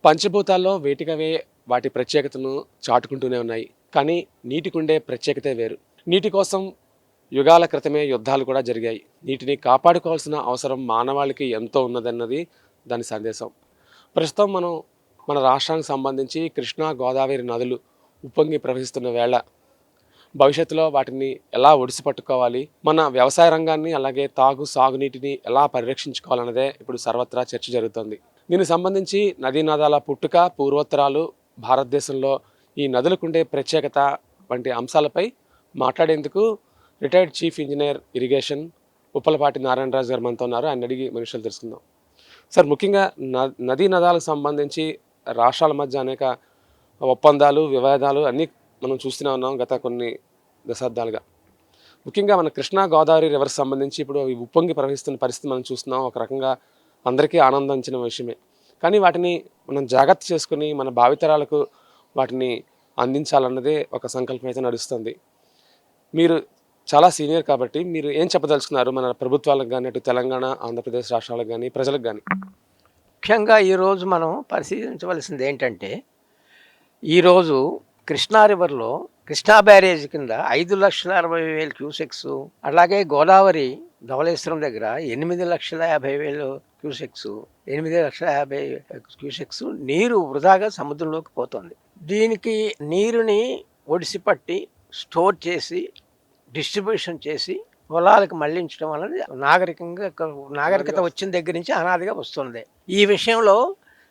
పంచభూతాల్లో వేటికవే వాటి ప్రత్యేకతను చాటుకుంటూనే ఉన్నాయి. కానీ నీటికుండే ప్రత్యేకతే వేరు. నీటి కోసం యుగాల క్రితమే యుద్ధాలు కూడా జరిగాయి. నీటిని కాపాడుకోవాల్సిన అవసరం మానవాళికి ఎంతో ఉన్నదన్నది దాని సందేశం. ప్రస్తుతం మనం మన రాష్ట్రానికి సంబంధించి కృష్ణా, గోదావరి నదులు ఉప్పొంగి ప్రవహిస్తున్న వేళ భవిష్యత్తులో వాటిని ఎలా ఒడిసి పట్టుకోవాలి, మన వ్యవసాయ రంగాన్ని అలాగే సాగునీటిని ఎలా పరిరక్షించుకోవాలన్నదే ఇప్పుడు సర్వత్రా చర్చ జరుగుతుంది. దీనికి సంబంధించి నదీనదాల పుట్టుక, పూర్వోత్తరాలు, భారతదేశంలో ఈ నదులకుండే ప్రత్యేకత వంటి అంశాలపై మాట్లాడేందుకు retired chief engineer irrigation Uppalapati Narayana Raju గారు మనతో ఉన్నారు. ఆయన అడిగి మనుషులు తెలుసుకుందాం. సార్, ముఖ్యంగా నదీ నదాలకు సంబంధించి రాష్ట్రాల మధ్య అనేక ఒప్పందాలు, వివాదాలు అన్నీ మనం చూస్తూనే ఉన్నాం గత కొన్ని దశాబ్దాలుగా. ముఖ్యంగా మన కృష్ణా, గోదావరి రివర్స్ సంబంధించి ఇప్పుడు అవి ఉప్పొంగి ప్రవహిస్తున్న పరిస్థితి మనం చూస్తున్నాం. ఒక రకంగా అందరికీ ఆనందించిన విషయమే. కానీ వాటిని మనం జాగ్రత్త చేసుకుని మన భావితరాలకు వాటిని అందించాలన్నదే ఒక సంకల్పం అయితే నడుస్తుంది. మీరు చాలా సీనియర్ కాబట్టి మీరు ఏం చెప్పదలుచుకున్నారు మన ప్రభుత్వాలకు కానీ, అటు తెలంగాణ, ఆంధ్రప్రదేశ్ రాష్ట్రాలకు కానీ, ప్రజలకు కానీ? ముఖ్యంగా ఈరోజు మనం పరిశీలించవలసింది ఏంటంటే, ఈరోజు కృష్ణా రివర్లో కృష్ణా బ్యారేజ్ కింద 5,60,000 క్యూసెక్స్, అలాగే గోదావరి ధవళేశ్వరం దగ్గర 8,50,000 క్యూసెక్స్, 8,50,000 క్యూసెక్స్ నీరు వృధాగా సముద్రంలోకి పోతుంది. దీనికి నీరుని ఒడిసిపట్టి స్టోర్ చేసి డిస్ట్రిబ్యూషన్ చేసి పొలాలకు మళ్లించడం అనేది నాగరికత వచ్చిన దగ్గర నుంచి అనాదిగా వస్తుంది. ఈ విషయంలో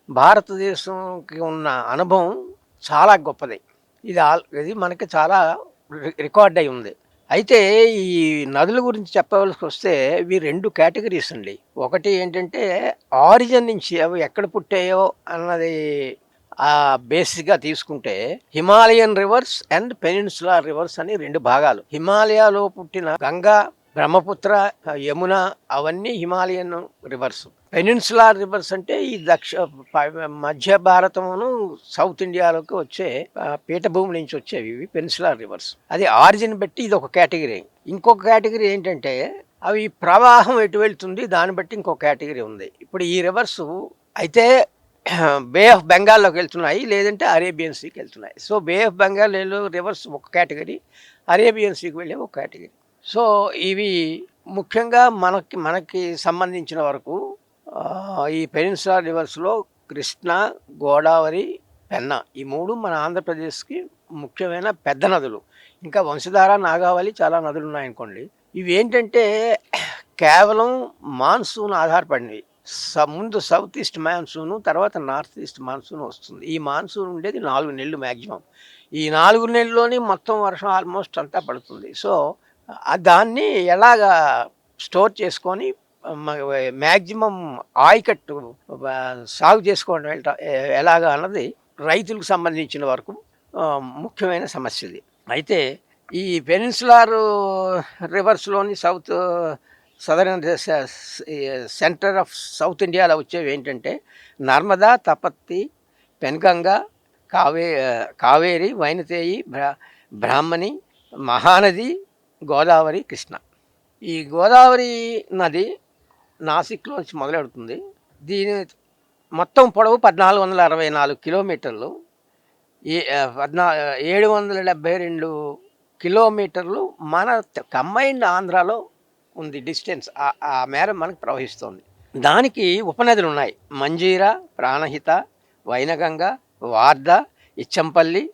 భారతదేశంకి ఉన్న అనుభవం చాలా గొప్పది. ఇది మనకి చాలా రికార్డ్ అయి ఉంది. అయితే ఈ నదుల గురించి చెప్పవలసి వస్తే ఇవి 2 కేటగిరీస్ అండి. ఒకటి ఏంటంటే ఆరిజిన్ నుంచి అవి ఎక్కడ పుట్టాయో అన్నది బేసిక్గా తీసుకుంటే Himalayan reverse and peninsular reverse అని 2 భాగాలు. హిమాలయాలో పుట్టిన గంగా, బ్రహ్మపుత్ర, యమున అవన్నీ హిమాలయన్ రివర్స్. పెనిన్సులార్ రివర్స్ అంటే ఈ మధ్య భారతమును సౌత్ ఇండియాలోకి వచ్చే పీఠభూమి నుంచి వచ్చేవి ఇవి పెనిన్సులార్ రివర్స్. అది ఆరిజిన్ బట్టి ఇది ఒక కేటగిరీ. ఇంకొక కేటగిరీ ఏంటంటే అవి ప్రవాహం ఎటు వెళ్తుంది దాన్ని బట్టి ఇంకొక కేటగిరీ ఉంది. ఇప్పుడు ఈ రివర్స్ అయితే బే ఆఫ్ బెంగాల్లోకి వెళ్తున్నాయి, లేదంటే అరేబియన్ సీకి వెళ్తున్నాయి. So Bay of Bengal rivers ఒక కేటగిరీ, అరేబియన్ సీకి వెళ్ళే ఒక కేటగిరీ. సో ఇవి ముఖ్యంగా మనకి సంబంధించిన వరకు ఈ పెనిన్సులార్ రివర్స్లో కృష్ణా, గోదావరి, పెన్నా ఈ 3 మన ఆంధ్రప్రదేశ్కి ముఖ్యమైన పెద్ద నదులు. ఇంకా వంశధార, నాగావళి చాలా నదులు ఉన్నాయనుకోండి. ఇవి ఏంటంటే కేవలం మాన్సూన్ ఆధారపడినవి. ముందు సౌత్ ఈస్ట్ మాన్సూను, తర్వాత నార్త్ ఈస్ట్ మాన్సూన్ వస్తుంది. ఈ మాన్సూన్ ఉండేది 4 నెలలు మ్యాక్సిమం. ఈ 4 నెలల్లోని మొత్తం వర్షం ఆల్మోస్ట్ అంతా పడుతుంది. సో దాన్ని ఎలాగా స్టోర్ చేసుకొని మ్యాక్సిమం ఆయకట్టు సాగు చేసుకోవడం ఎలాగా అన్నది రైతులకు సంబంధించిన వరకు ముఖ్యమైన సమస్య ఇది. అయితే ఈ పెనిన్సులార్ రివర్స్లోని సదరన్ సెంటర్ ఆఫ్ సౌత్ ఇండియాలో వచ్చేవి ఏంటంటే నర్మదా, తపత్తి, పెన్గంగా, కావేరి, వైనతేయి, బ్రాహ్మణి, మహానది, గోదావరి, కృష్ణ. ఈ గోదావరి నది నాసిక్లో నుంచి మొదలెడుతుంది. దీని మొత్తం పొడవు 1,464 కిలోమీటర్లు, 772 కిలోమీటర్లు మన కంబైన్డ్ ఆంధ్రాలో ఉంది డిస్టెన్స్. ఆ మేర మనకు ప్రవహిస్తుంది. దానికి ఉపనదులు ఉన్నాయి. మంజీరా, ప్రాణహిత, వైనగంగ, వార్ధ, ఇచ్చంపల్లి,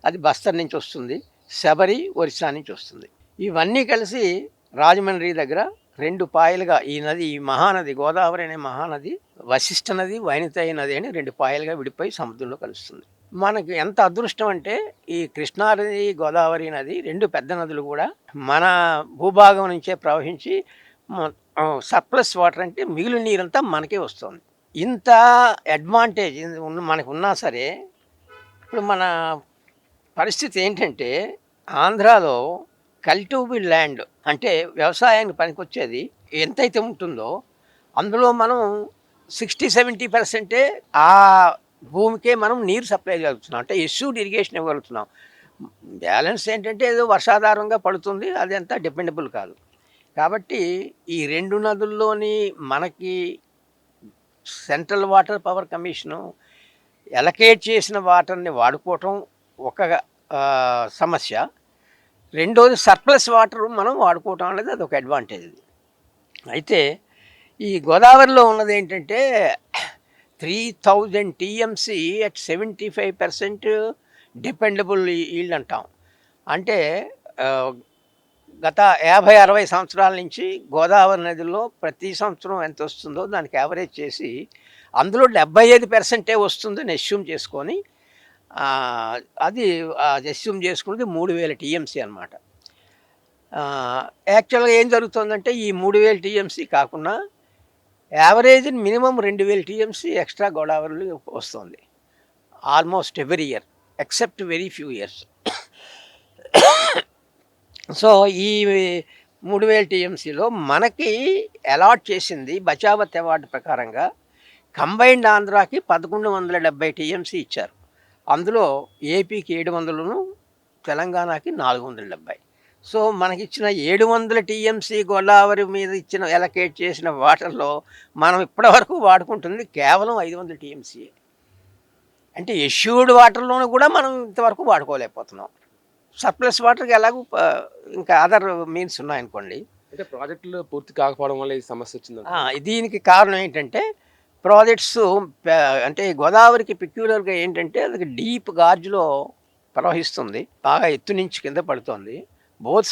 అది బస్తర్ నుంచి వస్తుంది, శబరి ఒరిస్సా నుంచి వస్తుంది. ఇవన్నీ కలిసి రాజమండ్రి దగ్గర 2 పాయలుగా ఈ మహానది గోదావరి అనే మహానది వశిష్ఠ నది, వైనతేయి నది అని 2 పాయలుగా విడిపోయి సముద్రంలో కలుస్తుంది. మనకి ఎంత అదృష్టం అంటే ఈ కృష్ణా నది, గోదావరి నది 2 పెద్ద నదులు కూడా మన భూభాగం నుంచే ప్రవహించి సర్ప్లస్ వాటర్ అంటే మిగిలిన నీరంతా మనకే వస్తుంది. ఇంత అడ్వాంటేజ్ మనకు ఉన్నా సరే ఇప్పుడు మన పరిస్థితి ఏంటంటే ఆంధ్రాలో కల్టివబుల్ ల్యాండ్ అంటే వ్యవసాయానికి పనికొచ్చేది ఎంతైతే ఉంటుందో అందులో మనం 60-70% ఆ భూమికే మనం నీరు సప్లై చేయగలుగుతున్నాం. అంటే ఎస్యూడ్ ఇరిగేషన్ ఇవ్వగలుగుతున్నాం. బ్యాలెన్స్ ఏంటంటే ఏదో వర్షాధారంగా పడుతుంది, అది అంతా డిపెండబుల్ కాదు. కాబట్టి ఈ 2 నదుల్లోని మనకి central water power commission allocate చేసిన వాటర్ని వాడుకోవటం ఒక సమస్య. రెండోది సర్ప్లస్ వాటర్ మనం వాడుకోవటం అనేది అదొక అడ్వాంటేజ్. అయితే ఈ గోదావరిలో ఉన్నది ఏంటంటే 3000 టీఎంసీ అట్ 75% డిపెండబుల్ ఈల్డ్ అంటాం. అంటే గత 50-60 సంవత్సరాల నుంచి గోదావరి నదిలో ప్రతి సంవత్సరం ఎంత వస్తుందో దానికి యావరేజ్ చేసి అందులో 75% వస్తుందని అస్యూమ్ చేసుకొని అది అస్యూమ్ చేసుకున్నది 3000 టీఎంసీ అనమాట. యాక్చువల్గా ఏం జరుగుతుందంటే ఈ 3000 టీఎంసీ కాకుండా average minimum 2000 TMC extra Godavari వస్తుంది almost every year except very few years. So ఈ 3000 టీఎంసీలో మనకి అలాట్ చేసింది బచావత్ అవార్డు ప్రకారంగా కంబైన్డ్ ఆంధ్రాకి 1170 టీఎంసీ ఇచ్చారు. అందులో ఏపీకి 700, తెలంగాణకి 470. సో మనకిచ్చిన 700 టీఎంసీ గోదావరి మీద ఇచ్చిన ఎలకేట్ చేసిన వాటర్లో మనం ఇప్పటివరకు వాడుకుంటుంది కేవలం 500 టీఎంసీ. అంటే ఎష్యూర్డ్ వాటర్లోనూ కూడా మనం ఇంతవరకు వాడుకోలేకపోతున్నాం. సర్ప్లస్ వాటర్కి ఎలాగూ ఇంకా అదర్ మీన్స్ ఉన్నాయనుకోండి. అంటే ప్రాజెక్టులు పూర్తి కాకపోవడం వల్ల ఈ సమస్య వచ్చింది. దీనికి కారణం ఏంటంటే ప్రాజెక్ట్స్ అంటే గోదావరికి పెక్యులర్గా ఏంటంటే అది డీప్ గార్జ్లో ప్రవహిస్తుంది, బాగా ఎత్తు నుంచి కింద పడుతుంది. బోత్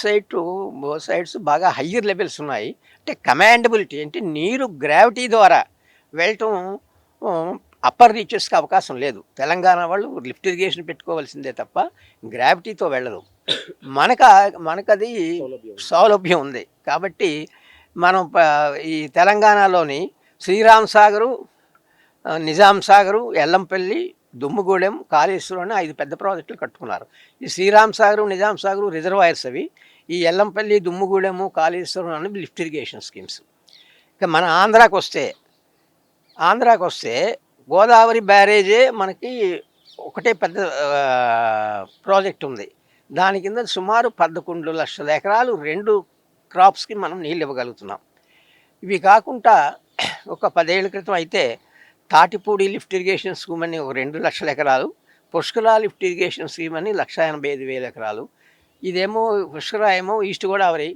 సైడ్స్ బాగా హయ్యర్ లెవెల్స్ ఉన్నాయి. అంటే కమాండబిలిటీ అంటే నీరు గ్రావిటీ ద్వారా వెళ్ళటం అప్పర్ రీచెస్కి అవకాశం లేదు. తెలంగాణ వాళ్ళు లిఫ్ట్ ఇరిగేషన్ పెట్టుకోవాల్సిందే తప్ప గ్రావిటీతో వెళ్ళదు. మనకది సౌలభ్యం ఉంది కాబట్టి మనం ఈ తెలంగాణలోని శ్రీరామ్ సాగరు, నిజాం సాగరు, ఎల్లంపల్లి, దుమ్ముగూడెం, కాళేశ్వరం అని 5 పెద్ద ప్రాజెక్టులు కట్టుకున్నారు. ఈ శ్రీరామ్ సాగరు, నిజాం సాగరు రిజర్వాయర్స్ అవి. ఈ ఎల్లంపల్లి, దుమ్ముగూడెము, కాళేశ్వరం అనేవి లిఫ్ట్ ఇరిగేషన్ స్కీమ్స్. ఇక మన ఆంధ్రాకి వస్తే గోదావరి బ్యారేజే మనకి ఒకటే పెద్ద ప్రాజెక్ట్ ఉంది. దాని కింద సుమారు 11 లక్షల ఎకరాలు 2 క్రాప్స్కి మనం నీళ్ళు ఇవ్వగలుగుతున్నాం. ఇవి కాకుండా ఒక 10 ఏళ్ల క్రితం అయితే తాటిపూడి లిఫ్ట్ ఇరిగేషన్ స్కీమ్ అని ఒక 2 లక్షల ఎకరాలు, పుష్కర లిఫ్ట్ ఇరిగేషన్ స్కీమ్ అని 185,000 ఎకరాలు. ఇదేమో పుష్కర ఏమో ఈస్ట్ గోదావరి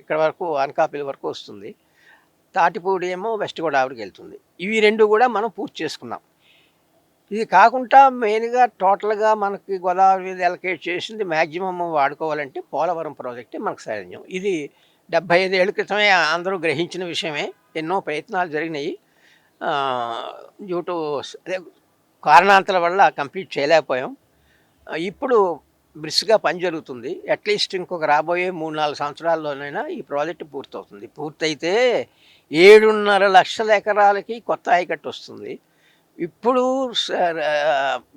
ఇక్కడ వరకు అనకాపల్లి వరకు వస్తుంది, తాటిపూడి ఏమో వెస్ట్ గోదావరికి వెళ్తుంది. ఇవి 2 కూడా మనం పూర్తి చేసుకున్నాం. ఇది కాకుండా మెయిన్గా టోటల్గా మనకి గోదావరి మీద ఎలకేట్ చేసింది మ్యాక్సిమం వాడుకోవాలంటే పోలవరం ప్రాజెక్టే మనకు సైన్యం. ఇది 75 ఏళ్ల క్రితమే అందరూ గ్రహించిన విషయమే. ఎన్నో ప్రయత్నాలు జరిగినాయి. డ్యూ టు కారణాంతరాల వల్ల కంప్లీట్ చేయలేకపోయాం. ఇప్పుడు బ్రిస్క్గా పని జరుగుతుంది. అట్లీస్ట్ ఇంకొక రాబోయే 3-4 సంవత్సరాల్లోనైనా ఈ ప్రాజెక్టు పూర్తవుతుంది. పూర్తయితే 7.5 లక్షల ఎకరాలకి కొత్త ఆయకట్టు వస్తుంది. ఇప్పుడు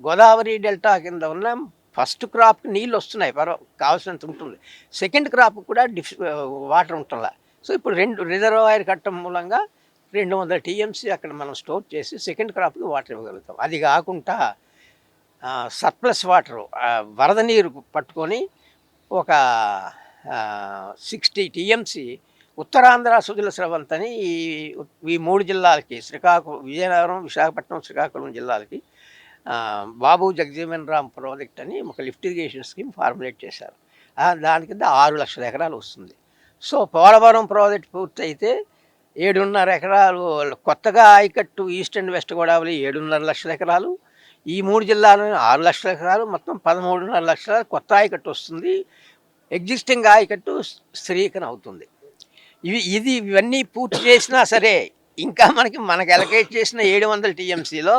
గోదావరి డెల్టా కింద ఉన్న ఫస్ట్ క్రాప్కి నీళ్ళు వస్తున్నాయి, కావాల్సినంత ఉంటుంది. సెకండ్ క్రాప్ కూడా వాటర్ ఉంటుందా. సో ఇప్పుడు 2 రిజర్వాయర్ కట్టడం మూలంగా 200 టీఎంసీ అక్కడ మనం స్టోర్ చేసి సెకండ్ క్రాప్కి వాటర్ ఇవ్వగలుగుతాం. అది కాకుండా సర్ప్లస్ వాటరు వరద నీరు పట్టుకొని ఒక 60 టీఎంసీ ఉత్తరాంధ్ర సుజల స్రవంత్ అని ఈ 3 జిల్లాలకి విజయనగరం, విశాఖపట్నం, శ్రీకాకుళం జిల్లాలకి బాబు జగజీవన్ రామ్ ప్రాజెక్ట్ అని ఒక లిఫ్ట్ ఇరిగేషన్ స్కీమ్ ఫార్ములేట్ చేశారు. దాని కింద 6 లక్షల ఎకరాలు వస్తుంది. సో పోలవరం ప్రాజెక్ట్ పూర్తయితే 7.5 ఎకరాలు కొత్తగా ఆయకట్టు ఈస్ట్ అండ్ వెస్ట్ గోదావరి 7.5 లక్షల ఎకరాలు, ఈ 3 జిల్లాలో 6 లక్షల ఎకరాలు, మొత్తం 13.5 లక్షల కొత్త ఆయకట్టు వస్తుంది. ఎగ్జిస్టింగ్ ఆయకట్టు స్థిరీకరణ అవుతుంది. ఇవన్నీ పూర్తి చేసినా సరే ఇంకా మనకి ఎలకేట్ చేసిన 700 టీఎంసీలో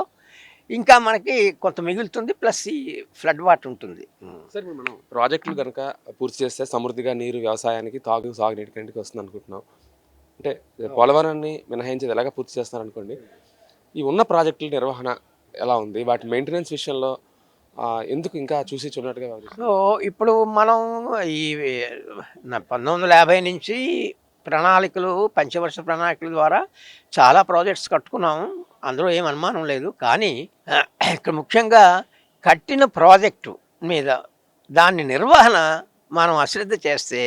ఇంకా మనకి కొంత మిగులుతుంది, ప్లస్ ఈ ఫ్లడ్ వాటర్ ఉంటుంది. సార్ మనం ప్రాజెక్టులు కనుక పూర్తి చేస్తే సమృద్ధిగా నీరు వ్యవసాయానికి, సాగునీటికి వస్తుంది అనుకుంటున్నాం. అంటే పోలవరాన్ని మినహాయించేది ఎలాగ పూర్తి చేస్తున్నారు అనుకోండి, ఈ ఉన్న ప్రాజెక్టుల నిర్వహణ ఎలా ఉంది, వాటి మెయింటెనెన్స్ విషయంలో ఎందుకు ఇంకా చూసి చూడట్టుగా? సో ఇప్పుడు మనం ఈ 1950 నుంచి పంచవర్ష ప్రణాళికల ద్వారా చాలా ప్రాజెక్ట్స్ కట్టుకున్నాము, అందులో ఏం అనుమానం లేదు. కానీ ఇక్కడ ముఖ్యంగా కట్టిన ప్రాజెక్టు మీద దాని నిర్వహణ మనం అశ్రద్ధ చేస్తే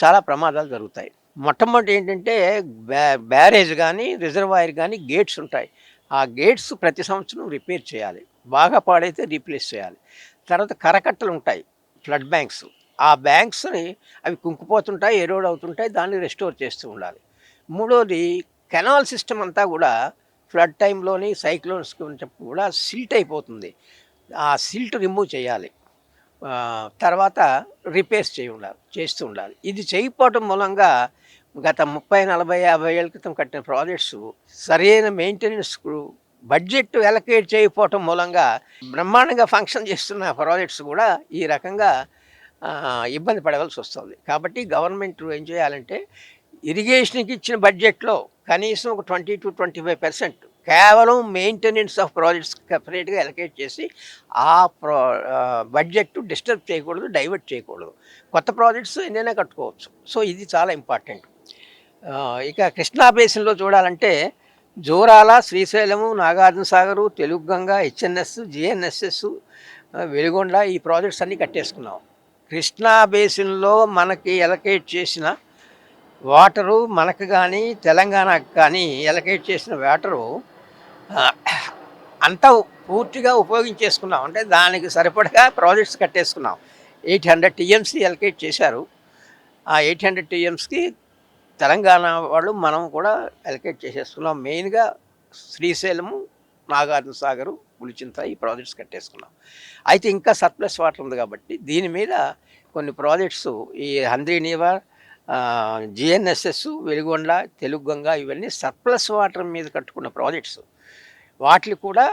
చాలా ప్రమాదాలు జరుగుతాయి. మొట్టమొదటి ఏంటంటే బ్యారేజ్ కానీ రిజర్వాయర్ కానీ గేట్స్ ఉంటాయి. ఆ గేట్స్ ప్రతి సంవత్సరం రిపేర్ చేయాలి. బాగా పాడైతే రీప్లేస్ చేయాలి. తర్వాత కరకట్టలు ఉంటాయి, ఫ్లడ్ బ్యాంక్స్. ఆ బ్యాంక్స్‌ని అవి కుంగిపోతుంటాయి, ఎరోడ్ అవుతుంటాయి. దాన్ని రెస్టోర్ చేస్తూ ఉండాలి. మూడోది కెనాల్ సిస్టమ్ అంతా గూడా ఫ్లడ్ టైమ్‌లోని సైక్లోన్స్‌కి ఉన్నప్పుడు కూడా సిల్ట్ అయిపోతుంది. ఆ సిల్ట్ రిమూవ్ చేయాలి. తర్వాత రిపేర్స్ చేస్తూ ఉండాలి. ఇది చేయకపోవటం మూలంగా గత 30, 40, 50 ఏళ్ల క్రితం కట్టిన ప్రాజెక్ట్స్ సరైన మెయింటెనెన్స్‌కు బడ్జెట్ అలొకేట్ చేయకపోవటం మూలంగా బ్రహ్మాండంగా ఫంక్షన్ చేస్తున్న ప్రాజెక్ట్స్ కూడా ఈ రకంగా ఇబ్బంది పడవలసొస్తుంది. కాబట్టి గవర్నమెంట్ ఏం చేయాలంటే ఇరిగేషన్‌కి ఇచ్చిన బడ్జెట్‌లో కనీసం ఒక 20-25% కేవలం మెయింటెనెన్స్ ఆఫ్ ప్రాజెక్ట్స్ సెపరేట్‌గా అలొకేట్ చేసి ఆ ప్రా బడ్జెట్ డిస్టర్బ్ చేయకూడదు, డైవర్ట్ చేయకూడదు. కొత్త ప్రాజెక్ట్స్ ఎన్నైనా కట్టుకోవచ్చు. సో, ఇది చాలా ఇంపార్టెంట్. ఇక కృష్ణా బేసిన్‌లో చూడాలంటే జూరాల, శ్రీశైలము, నాగార్జున సాగరు, తెలుగుగంగ, హెచ్ఎన్ఎస్, జిఎన్ఎస్ఎస్, వెలిగొండ ఈ ప్రాజెక్ట్స్ అన్నీ కట్టేసుకున్నాం. కృష్ణా బేసిన్‌లో మనకి అలొకేట్ చేసిన వాటరు మనకు గానీ, తెలంగాణకు కానీ అలొకేట్ చేసిన వాటరు ఆహ్, అంతా పూర్తిగా ఉపయోగించేసుకున్నాం. అంటే దానికి సరిపడగా ప్రాజెక్ట్స్ కట్టేసుకున్నాం. 800 టీఎంసీ అలొకేట్ చేశారు. ఆ 800 టీఎంస్‌కి తెలంగాణ వాళ్ళు మనం కూడా అలొకేట్ చేసేసుకున్నాం. మెయిన్‌గా శ్రీశైలము, నాగార్జున సాగరు, పులిచింత ఈ ప్రాజెక్ట్స్ కట్టేసుకున్నాం. అయితే ఇంకా సర్ప్లస్ వాటర్ ఉంది కాబట్టి దీని మీద కొన్ని ప్రాజెక్ట్స్ ఈ హంద్రీ నీవా, జిఎన్ఎస్ఎస్, వెలిగొండ, తెలుగుగంగ ఇవన్నీ సర్ప్లస్ వాటర్ మీద కట్టుకున్న ప్రాజెక్ట్స్. వాటికి కూడా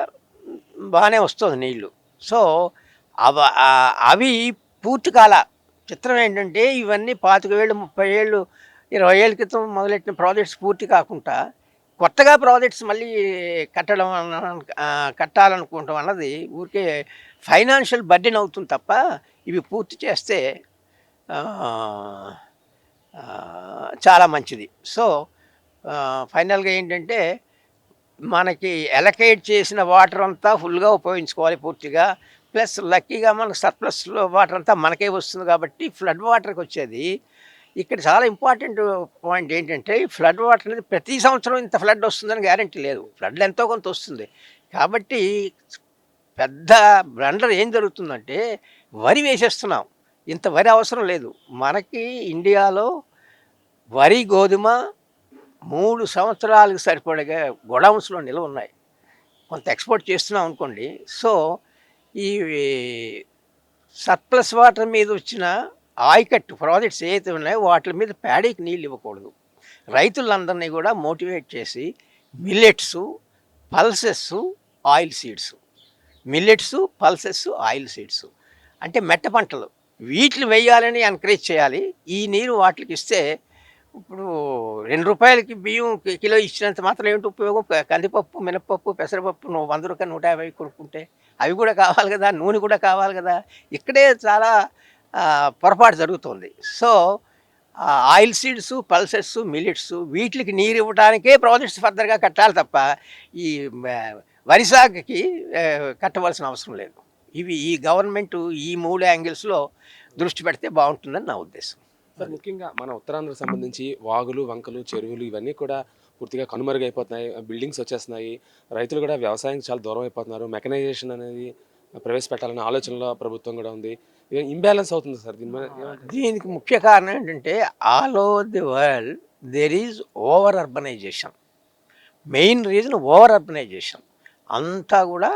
బాగానే వస్తుంది నీళ్లు. సో, అవి పూర్తి కాల. చిత్రం ఏంటంటే ఇవన్నీ 25 ఏళ్ళు, 30 ఏళ్ళు, 20 ఏళ్ల క్రితం మొదలెట్టిన ప్రాజెక్ట్స్ పూర్తి కాకుండా కొత్తగా ప్రాజెక్ట్స్ మళ్ళీ కట్టడం కట్టాలనుకోవటం అన్నది ఊరికే ఫైనాన్షియల్ బర్డెన్ అవుతుంది తప్ప ఇవి పూర్తి చేస్తే చాలా మంచిది. సో, ఫైనల్‌గా ఏంటంటే మనకి అలొకేట్ చేసిన వాటర్ అంతా ఫుల్‌గా ఉపయోగించుకోవాలి పూర్తిగా. ప్లస్ లక్కీగా మనకు సర్ప్లస్‌లో వాటర్ అంతా మనకే వస్తుంది కాబట్టి ఫ్లడ్ వాటర్‌కొచ్చేది. ఇక్కడ చాలా ఇంపార్టెంట్ పాయింట్ ఏంటంటే ఈ ఫ్లడ్ వాటర్ అనేది ప్రతి సంవత్సరం ఇంత ఫ్లడ్ వస్తుందని గ్యారంటీ లేదు. ఫ్లడ్‌లు ఎంతో కొంత వస్తుంది. కాబట్టి పెద్ద బ్లండర్ ఏం జరుగుతుందంటే వరి వేసేస్తున్నాం. ఇంత వరి అవసరం లేదు. మనకి ఇండియాలో వరి, గోధుమ 3 సంవత్సరాలకు సరిపడగా గోడౌన్స్‌లో నిల్వ ఉన్నాయి. కొంత ఎక్స్‌పోర్ట్ చేస్తున్నాం అనుకోండి. సో, ఈ సర్ప్లస్ వాటర్ మీద వచ్చిన ఆయకట్టు ప్రాజెక్ట్స్ ఏవైతే ఉన్నాయో వాటి మీద ప్యాడీకి నీళ్ళు ఇవ్వకూడదు. రైతులందరినీ కూడా మోటివేట్ చేసి millets, pulses, oil seeds. Millets, pulses, oil seeds అంటే మెట్ట పంటలు. వీటిని వేయాలని ఎంకరేజ్ చేయాలి. ఈ నీరు వాటికి ఇస్తే ఇప్పుడు రూ. 2కి బియ్యం కిలో ఇచ్చినంత మాత్రం ఏమిటి ఉపయోగం? కందిపప్పు, మినపప్పు, పెసరపప్పు నువ్వు రూ. 100, 150 కొనుక్కుంటే అవి కూడా కావాలి కదా! నూనె కూడా కావాలి కదా! ఇక్కడే చాలా పొరపాటు జరుగుతుంది. So, oil seeds, pulses, millets వీటికి నీరు ఇవ్వడానికే ప్రాజెక్ట్స్ ఫర్దర్‌గా కట్టాలి తప్ప ఈ వరి సాగుకి కట్టవలసిన అవసరం లేదు. ఈ గవర్నమెంట్ ఈ 3 యాంగిల్స్‌లో దృష్టి పెడితే బావుంటుందని నా ఉద్దేశం. సార్, ముఖ్యంగా మన ఉత్తరాంధ్రకు సంబంధించి వాగులు, వంకలు, చెరువులు ఇవన్నీ కూడా పూర్తిగా కనుమరుగైపోతున్నాయి. బిల్డింగ్స్ వచ్చేస్తున్నాయి. రైతులు కూడా వ్యవసాయానికి చాలా దూరం అయిపోతున్నారు. మెకనైజేషన్ అనేది ప్రవేశపెట్టాలనే ఆలోచనలో ప్రభుత్వం కూడా ఉంది. ఇది ఇంబ్యాలెన్స్ అవుతుంది సార్. దీని మీద దీనికి ముఖ్య కారణం ఏంటంటే all over the world there is over urbanization. Main reason over urbanization. అంతా కూడా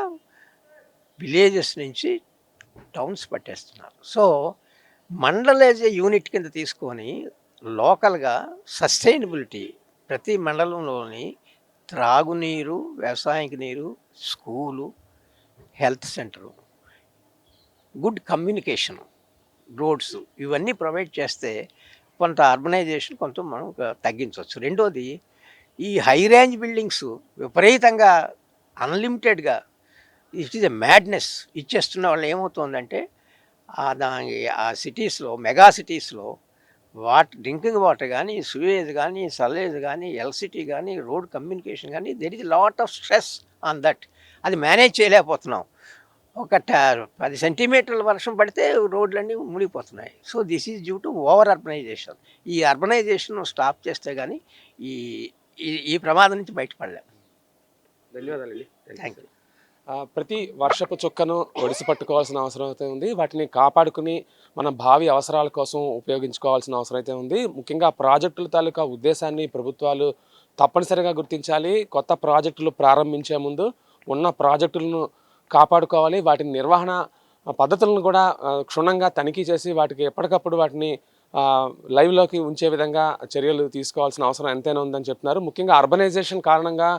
విలేజెస్ నుంచి టౌన్స్ పట్టేస్తున్నారు. So, mandal as a unit కింద తీసుకొని లోకల్‌గా సస్టైనబిలిటీ ప్రతి మండలంలోని త్రాగునీరు, వ్యవసాయానికి నీరు, school, health centre, good communication, roads ఇవన్నీ ప్రొవైడ్ చేస్తే కొంత అర్బనైజేషన్ కొంత మనం తగ్గించవచ్చు. రెండోది ఈ హై రేంజ్ బిల్డింగ్స్ విపరీతంగా అన్‌లిమిటెడ్‌గా ఇట్ ఈజ్ ఎ మ్యాడ్‌నెస్ ఇచ్చేస్తున్న వల్ల ఏమవుతుందంటే ఆ సిటీస్‌లో మెగా సిటీస్‌లో డ్రింకింగ్ వాటర్ కానీ, సూయేజ్ కానీ, సల్లేజ్ కానీ, ఎలక్ట్రిసిటీ కానీ, రోడ్ కమ్యూనికేషన్ కానీ there is lot of stress on that. అది మేనేజ్ చేయలేకపోతున్నాం. ఒక 10 సెంటీమీటర్ల వర్షం పడితే రోడ్లన్నీ మునిగిపోతున్నాయి. So, this is due to over urbanization. ఈ అర్బనైజేషన్ స్టాప్ చేస్తే కానీ ఈ ఈ ఈ ప్రమాదం నుంచి బయటపడలేం. ధన్యవాదాలండి. Thank you. ప్రతి వర్షపు చుక్కను ఒడిసి పట్టుకోవాల్సిన అవసరం అయితే ఉంది. వాటిని కాపాడుకుని మన భావి అవసరాల కోసం ఉపయోగించుకోవాల్సిన అవసరం అయితే ఉంది. ముఖ్యంగా ప్రాజెక్టుల తాలూకా ఉద్దేశాన్ని ప్రభుత్వాలు తప్పనిసరిగా గుర్తించాలి. కొత్త ప్రాజెక్టులు ప్రారంభించే ముందు ఉన్న ప్రాజెక్టులను కాపాడుకోవాలి. వాటి నిర్వహణ పద్ధతులను కూడా క్షుణ్ణంగా తనిఖీ చేసి వాటికి ఎప్పటికప్పుడు వాటిని లైవ్లోకి ఉంచే విధంగా చర్యలు తీసుకోవాల్సిన అవసరం ఎంతైనా ఉందని చెప్తున్నారు. ముఖ్యంగా అర్బనైజేషన్ కారణంగా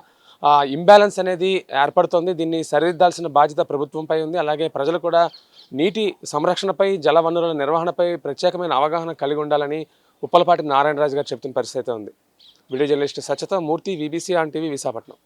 ఇంబ్యాలెన్స్ అనేది ఏర్పడుతోంది. దీన్ని సరిదిద్దాల్సిన బాధ్యత ప్రభుత్వంపై ఉంది. అలాగే ప్రజలు కూడా నీటి సంరక్షణపై, జల వనరుల నిర్వహణపై ప్రత్యేకమైన అవగాహన కలిగి ఉండాలని ఉప్పలపాటి నారాయణరాజు గారు చెప్తున్న పరిస్థితి ఉంది. Video journalist Satyata Murthy, VBC on TV, Visakhapatnam.